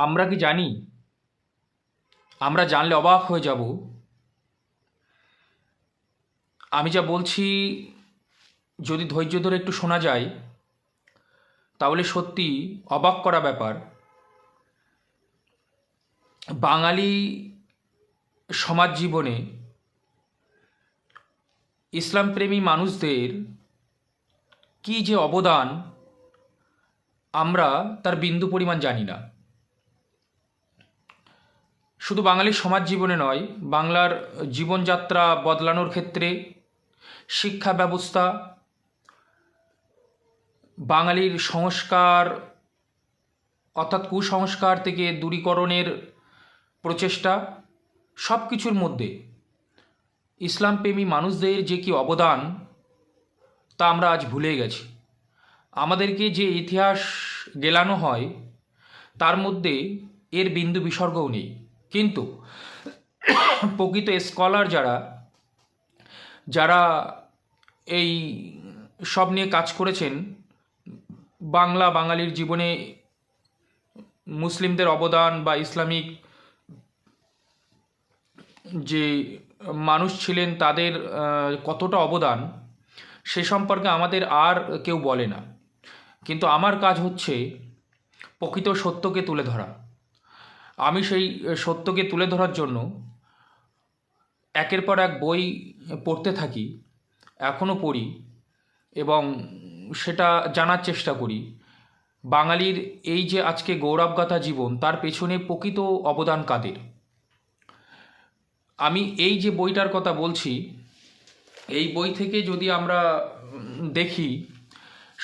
আমরা কি জানি? আমরা জানলে অবাক হয়ে যাব। আমি যা বলছি যদি ধৈর্য ধরে একটু শোনা যায় তাহলে সত্যি অবাক করা ব্যাপার। বাঙালি সমাজ জীবনে ইসলামপ্রেমী মানুষদের কী যে অবদান আমরা তার বিন্দু পরিমাণ জানি না। শুধু বাঙালির সমাজ জীবনে নয়, বাংলার জীবনযাত্রা বদলানোর ক্ষেত্রে, শিক্ষা ব্যবস্থা, বাঙালির সংস্কার অর্থাৎ কুসংস্কার থেকে দূরীকরণের প্রচেষ্টা, সব কিছুর মধ্যে ইসলামপ্রেমী মানুষদের যে কি অবদান তা আমরা আজ ভুলে গেছি। আমাদেরকে যে ইতিহাস গেলানো হয় তার মধ্যে এর বিন্দু বিসর্গও নেই। কিন্তু প্রকৃত স্কলার যারা যারা এই সব নিয়ে কাজ করেছেন, বাঙালির জীবনে মুসলিমদের অবদান বা ইসলামিক যে মানুষ ছিলেন তাদের কতটা অবদান সে সম্পর্কে আমাদের আর কেউ বলে না। কিন্তু আমার কাজ হচ্ছে প্রকৃত সত্যকে তুলে ধরা। আমি সেই সত্যকে তুলে ধরার জন্য একের পর এক বই পড়তে থাকি, এখনও পড়ি এবং সেটা জানার চেষ্টা করি বাঙালির এই যে আজকে গৌরবগাথা জীবন তার পেছনে প্রকৃত অবদান কাদের। আমি এই যে বইটার কথা বলছি, এই বই থেকে যদি আমরা দেখি,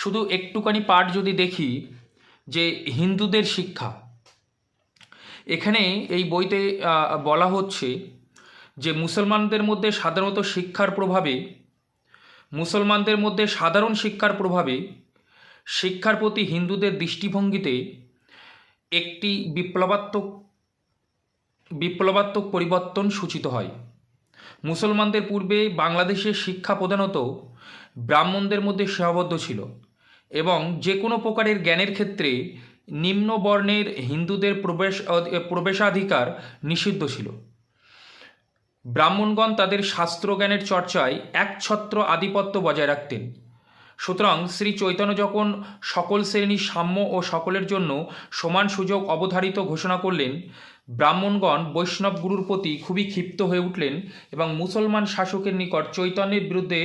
শুধু একটুখানি পাঠ যদি দেখি যে হিন্দুদের শিক্ষা, এখানে এই বইতে বলা হচ্ছে যে মুসলমানদের মধ্যে সাধারণ শিক্ষার প্রভাবে শিক্ষার প্রতি হিন্দুদের দৃষ্টিভঙ্গিতে একটি বিপ্লবাত্মক পরিবর্তন সূচিত হয়। মুসলমানদের পূর্বে বাংলাদেশের শিক্ষা প্রধানত ব্রাহ্মণদের মধ্যে সীমাবদ্ধ ছিল এবং যে কোনো প্রকারের জ্ঞানের ক্ষেত্রে নিম্ন বর্ণের হিন্দুদের প্রবেশাধিকার নিষিদ্ধ ছিল। ব্রাহ্মণগণ তাদের শাস্ত্রজ্ঞানের চর্চায় একছত্র আধিপত্য বজায় রাখতেন। সুতরাং শ্রী চৈতন্য যখন সকল শ্রেণীর সাম্য ও সকলের জন্য সমান সুযোগ অবধারিত ঘোষণা করলেন, ব্রাহ্মণগণ বৈষ্ণব গুরুর প্রতি খুবই ক্ষিপ্ত হয়ে উঠলেন এবং মুসলমান শাসকের নিকট চৈতন্যের বিরুদ্ধে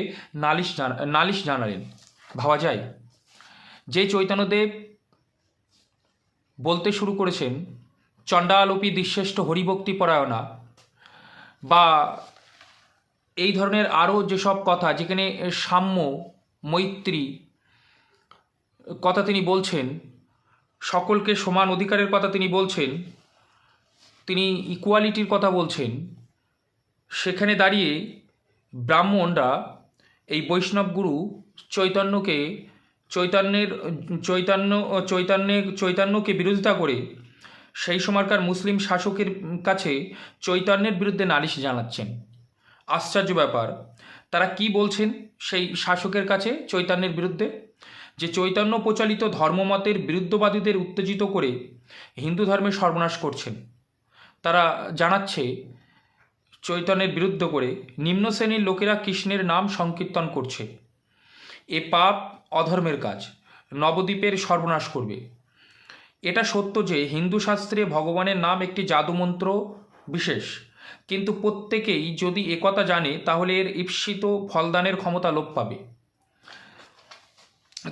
নালিশ জানালেন। ভাবা যায়, যে চৈতন্যদেব বলতে শুরু করেছেন চণ্ডালোপী দৃশ্যেষ্ট হরিভক্তি পরায়ণা বা এই ধরনের আরও যেসব কথা, যেখানে সাম্য মৈত্রী কথা তিনি বলছেন, সকলকে সমান অধিকারের কথা তিনি বলছেন, তিনি ইকুয়ালিটির কথা বলছেন, সেখানে দাঁড়িয়ে ব্রাহ্মণরা এই বৈষ্ণব গুরু চৈতন্যকে বিরোধিতা করে সেই সময়কার মুসলিম শাসকের কাছে চৈতন্যের বিরুদ্ধে নালিশ জানাচ্ছেন। আশ্চর্য ব্যাপার, তারা কি বলছেন সেই শাসকের কাছে চৈতন্যের বিরুদ্ধে? যে চৈতন্য প্রচলিত ধর্মমতের বিরুদ্ধবাদীদের উত্তেজিত করে হিন্দু ধর্মের সর্বনাশ করছেন। তারা জানাচ্ছে চৈতন্যের বিরুদ্ধ করে নিম্ন শ্রেণীর লোকেরা কৃষ্ণের নাম সংকীর্তন করছে, এ পাপ অধর্মের কাজ, নবদ্বীপের সর্বনাশ করবে। এটা সত্য যে হিন্দু শাস্ত্রে ভগবানের নাম একটি জাদুমন্ত্র বিশেষ, কিন্তু প্রত্যেকেই যদি একথা জানে তাহলে এর ঈপ্সিত ফলদানের ক্ষমতা লোপ পাবে।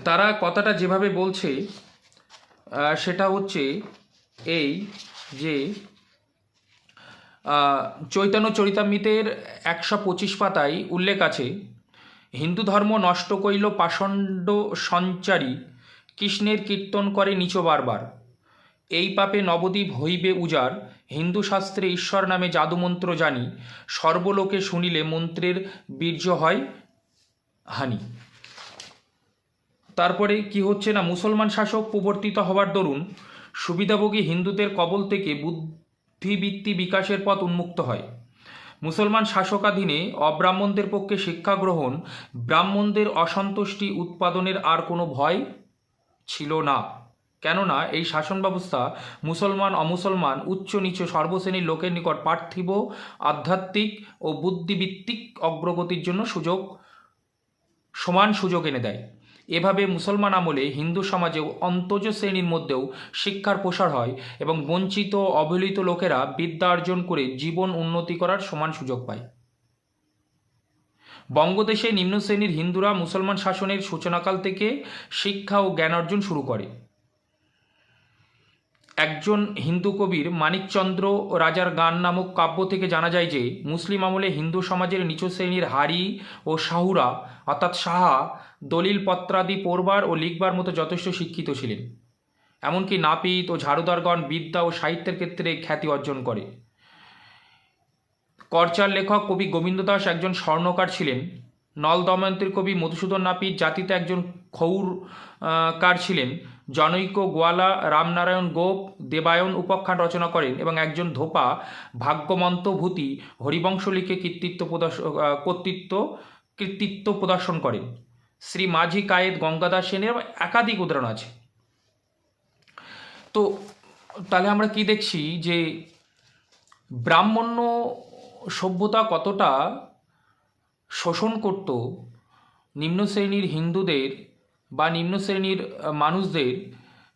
তারা কথাটা যেভাবে বলছে সেটা হচ্ছে এই যে চৈতন্য চরিতামৃতের 125 পাতায় উল্লেখ আছে, হিন্দু ধর্ম নষ্ট কইল পাষণ্ড সঞ্চারী, কৃষ্ণের কীর্তন করে নিচ বারবার, এই পাপে নবদ্বীপ হইবে উজার, হিন্দু শাস্ত্রে ঈশ্বর নামে জাদুমন্ত্র জানি, সর্বলোকে শুনিলে মন্ত্রের বীর্য হয় হানি। তারপরে কি হচ্ছে না, মুসলমান শাসক প্রবর্তিত হওয়ার দরুন সুবিধাভোগী হিন্দুদের কবল থেকে বুদ্ধিবৃত্তি বিকাশের পথ উন্মুক্ত হয়। মুসলমান শাসকাধীনে অব্রাহ্মণদের পক্ষে শিক্ষা গ্রহণ, ব্রাহ্মণদের অসন্তুষ্টি উৎপাদনের আর কোনো ভয় ছিল না। কেননা এই শাসন ব্যবস্থা মুসলমান অমুসলমান উচ্চ নিচ সর্বশ্রেণীর লোকের নিকট পার্থিব আধ্যাত্মিক ও বুদ্ধিভিত্তিক অগ্রগতির জন্য সমান সুযোগ এনে দেয়। এভাবে মুসলমান আমলে হিন্দু সমাজেও অন্তজ শ্রেণীর মধ্যেও শিক্ষার প্রসার হয় এবং বঞ্চিত অবহেলিত লোকেরা বিদ্যা অর্জন করে জীবন উন্নতি করার সমান সুযোগ পায়। বঙ্গদেশে নিম্ন শ্রেণীর হিন্দুরা মুসলমান শাসনের সূচনাকাল থেকে শিক্ষা ও জ্ঞান অর্জন শুরু করে। একজন হিন্দু কবির মানিকচন্দ্র রাজার গান নামক কাব্য থেকে জানা যায় যে মুসলিম আমলে হিন্দু সমাজের নিচু শ্রেণীর হারি ও শাহুরা অর্থাৎ সাহা দলিল পত্রাদি পড়বার ও লিখবার মতো যথেষ্ট শিক্ষিত ছিলেন। এমনকি নাপিত ও ঝাড়ুদারগণ বিদ্যা ও সাহিত্যের ক্ষেত্রে খ্যাতি অর্জন করে। করচার লেখক কবি গোবিন্দ দাস একজন স্বর্ণকার ছিলেন। নল দময়ন্তীর কবি মধুসূদন নাপিত জাতিতে একজন ক্ষৌরকার ছিলেন। জনৈক গোয়ালা রামনারায়ণ গোপ দেবায়ন উপাখ্যান রচনা করেন এবং একজন ধোপা ভাগ্যমন্তভূতি হরিবংশ লিখে কৃতিত্ব প্রদর্শন করেন। শ্রী মাঝি কায়েত গঙ্গাদাস সেনের একাধিক উদাহরণ আছে। তো তাহলে আমরা কি দেখছি যে ব্রাহ্মণ্য সভ্যতা কতটা শোষণ করত নিম্ন শ্রেণীর হিন্দুদের বা নিম্ন শ্রেণীর মানুষদের,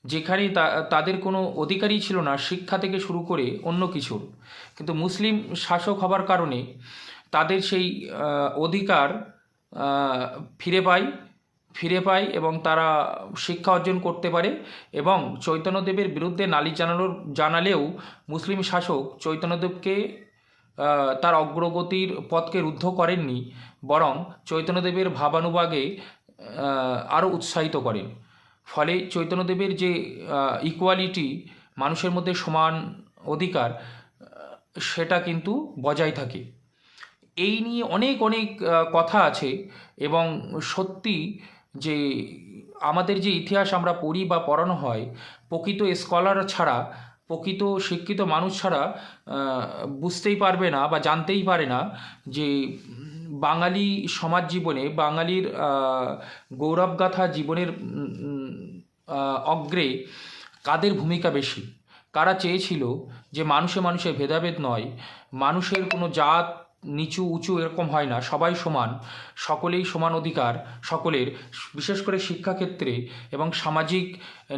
যেখানে তাদের কোনো অধিকারই ছিল না শিক্ষা থেকে শুরু করে অন্য কিছুর। কিন্তু মুসলিম শাসক হবার কারণে তাদের সেই অধিকার ফিরে পায় এবং তারা শিক্ষা অর্জন করতে পারে। এবং চৈতন্যদেবের বিরুদ্ধে নালিশ জানালেও মুসলিম শাসক চৈতন্যদেবকে তার অগ্রগতির পথকে রুদ্ধ করেননি, বরং চৈতন্যদেবের ভাবানুবাদে আরও উৎসাহিত করেন। ফলে চৈতন্যদেবের যে ইকুয়ালিটি, মানুষের মধ্যে সমান অধিকার, সেটা কিন্তু বজায় থাকে। এই নিয়ে অনেক কথা আছে এবং সত্যি যে আমাদের যে ইতিহাস আমরা পড়ি বা পড়ানো হয়, প্রকৃত স্কলার ছাড়া, প্রকৃত শিক্ষিত মানুষ ছাড়া বুঝতেই পারবে না বা জানতেই পারে না যে বাঙালি সমাজ জীবনে বাঙালির গৌরবগাথা জীবনের অগ্রে কাদের ভূমিকা বেশি, কারা চেয়েছিল যে মানুষে ভেদাভেদ নয়, মানুষের কোনো জাত নিচু উঁচু এরকম হয় না, সবাই সমান, সকলেই সমান অধিকার সকলের, বিশেষ করে শিক্ষাক্ষেত্রে এবং সামাজিক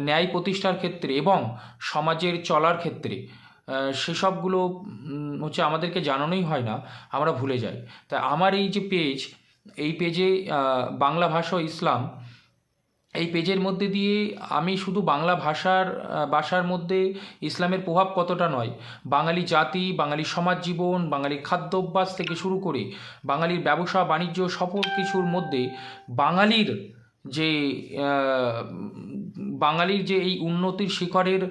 ন্যায় প্রতিষ্ঠার ক্ষেত্রে এবং সমাজের চলার ক্ষেত্রে। সেসবগুলো হচ্ছে আমাদেরকে জানানোই হয় না, আমরা ভুলে যাই। তাই আমার এই যে পেজ, এই পেজে বাংলা ভাষা ও ইসলাম, এই পেজের মধ্যে দিয়ে আমি শুধু বাংলা ভাষার মধ্যে ইসলামের প্রভাব কতটা নয়, বাঙালি জাতি, বাঙালি সমাজ জীবন, বাঙালি খাদ্যাভ্যাস থেকে শুরু করে বাঙালির ব্যবসা বাণিজ্য সকল কিছুর মধ্যে বাঙালির যে এই উন্নতির শিখরের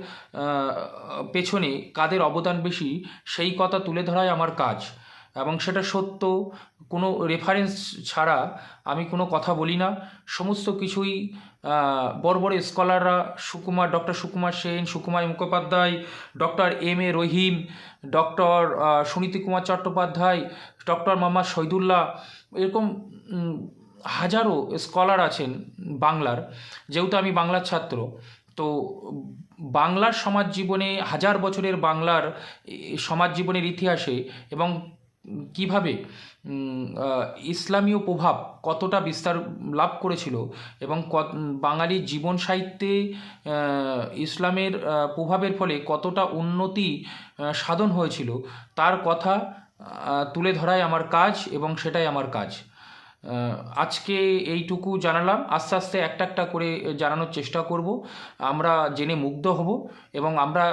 পেছনে কাদের অবদান বেশি, সেই কথা তুলে ধরাই আমার কাজ। এবং সেটা সত্য, কোনো রেফারেন্স ছাড়া আমি কোনো কথা বলি না। সমস্ত কিছুই বড় বড় স্কলাররা, doctor Sukumar Sen, Sukumar Mukhopadhyay, doctor M A. Rahim, doctor Suniti Kumar Chattopadhyay, doctor Mohammad Shahidullah, এরকম হাজারো স্কলার আছেন বাংলার। যেহেতু আমি বাংলার ছাত্র, তো বাংলার সমাজ জীবনে, হাজার বছরের বাংলার সমাজ জীবনের ইতিহাসে এবং কিভাবে ইসলামীয় প্রভাব কতটা বিস্তার লাভ করেছিল এবং বাঙালি জীবন সাহিত্যে ইসলামের প্রভাবের ফলে কতটা উন্নতি সাধন হয়েছিল, তার কথা তুলে ধরাই আমার কাজ এবং সেটাই আমার কাজ। আজকে এইটুকু জানালাম, আস্তে আস্তে একটা করে জানানোর চেষ্টা করব। আমরা জেনে মুগ্ধ হব এবং আমরা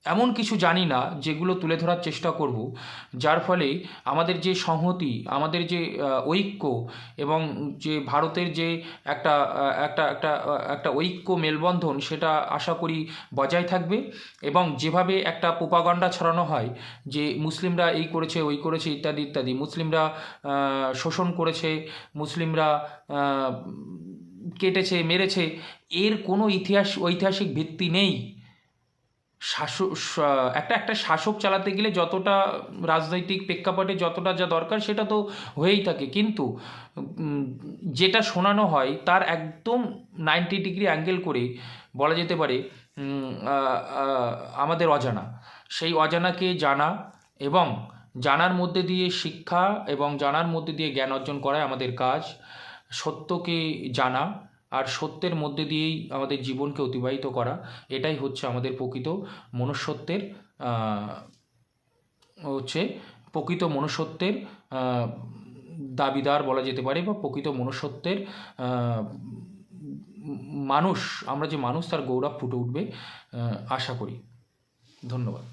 এমন কিছু জানি না যেগুলো তুলে ধরার চেষ্টা করব, যার ফলে আমাদের যে সংহতি, আমাদের যে ঐক্য এবং যে ভারতের যে একটা ঐক্য মেলবন্ধন, সেটা আশা করি বজায় থাকবে। এবং যেভাবে একটা প্রোপাগান্ডা ছড়ানো হয় যে মুসলিমরা এই করেছে, ওই করেছে, ইত্যাদি ইত্যাদি, মুসলিমরা শোষণ করেছে, মুসলিমরা কেটেছে, মেরেছে, এর কোনো ঐতিহাসিক ভিত্তি নেই। একটা শাসক চালাতে গেলে যতটা রাজনৈতিক প্রেক্ষাপটে যতটা যা দরকার সেটা তো হয়েই থাকে, কিন্তু যেটা শোনানো হয় তার একদম 90 ডিগ্রি অ্যাঙ্গেল করে বলা যেতে পারে আমাদের অজানা, সেই অজানাকে জানা এবং জানার মধ্যে দিয়ে শিক্ষা এবং জানার মধ্যে দিয়ে জ্ঞান অর্জন করাই আমাদের কাজ। সত্যকে জানা আর সত্যের মধ্যে দিয়েই আমাদের জীবনকে অতিবাহিত করা, এটাই হচ্ছে আমাদের মনুষ্যত্বের প্রকৃত মনুষ্যত্বের দাবিদার বলা যেতে পারে, বা প্রকৃত মনুষ্যত্বের মানুষ, আমরা যে মানুষ তার গৌরব ফুটে উঠবে আশা করি। ধন্যবাদ।